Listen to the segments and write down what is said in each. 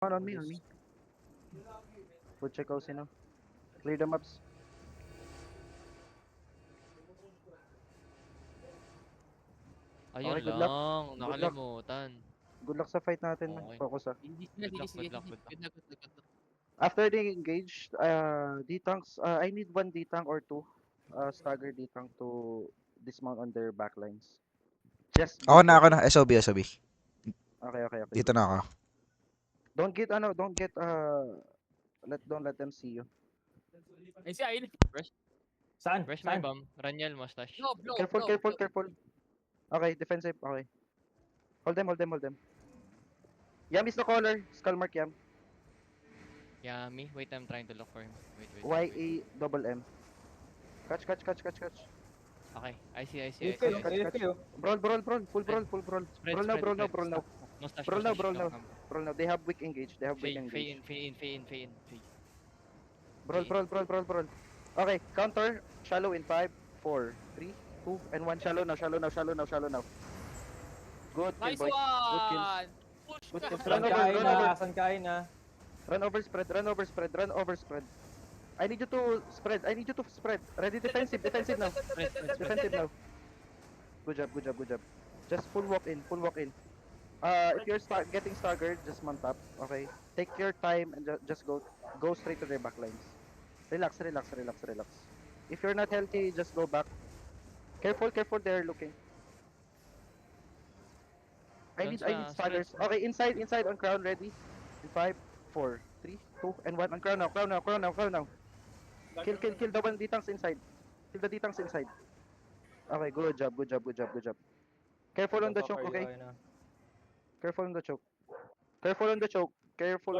On me, on me. We'll check out sino. Clear the maps. Ayun Okay, good luck. lang, Good luck. nakalimutan. Good luck sa fight natin. Okay. Focus ah. Good luck, good luck, good luck. Good luck. After they engage, D-tanks, I need one D-tank or two stagger D-tank to dismount on their backlines. Just be Ako na, careful. SOB, SOB. Okay, okay, okay. Dito na ako. Don't get don't let them see you. Ay, si Ayn. Saan? Where's my Saan? bomb? Raniel, mustache. Blow. Careful. Okay, defensive. Okay. Hold them. Yam is the caller. Skull mark Yam. Yummy. Wait, I'm trying to look for him. Wait. Y-A-M-M. Catch. Okay, I see. AFK, Catch. AFK, oh. Brawl. Full brawl. Spread, Brawl now. spread. Mustache, Brawl now. mustache. Brawl now. They have weak engage. Fey in. Brawl. Okay, counter. Shallow in 5, 4, 3, 2, and 1. Shallow now. Good kill, Nice boys. Good kill. one. Push Good ka. kill. Saan kain na? Run over spread. I need you to spread. Ready defensive now. Defensive now. Good job. Just full walk in. If you're getting staggered, just mount up. Okay. Take your time and just go straight to their backlines. Relax. If you're not healthy, just go back. Careful. They're looking. I need staggers. Okay, inside on crown ready. In 5, 4, 3, 2, and 1 on crown now. Kill the one D-tanks inside. Kill the D-tanks inside. Okay, good job. Careful on the choke, okay? Careful on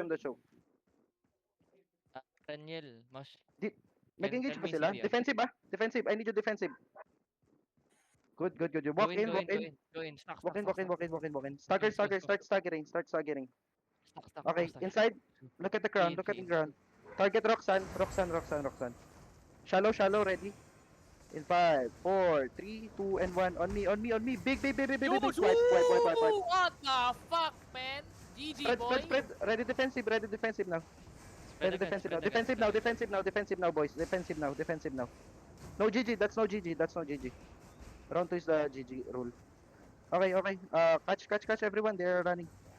the choke. Raniel, Nag-engage tell ba me sila? CBR. Defensive. I need you defensive. Good. You walk in. Go in. Stack. Walk in. Start staggering. Stack, Okay, mustache. inside. Look at the ground. Target Roxanne. Shallow, ready? In 5, 4, 3, 2, and 1. On me. Big. Huge. Wipe. What the fuck, man? GG, boy. Spread. Ready defensive now. Defensive now, boys. Defensive now. No GG. That's no GG. Round 2 is the GG rule. Okay. Catch everyone. They're running.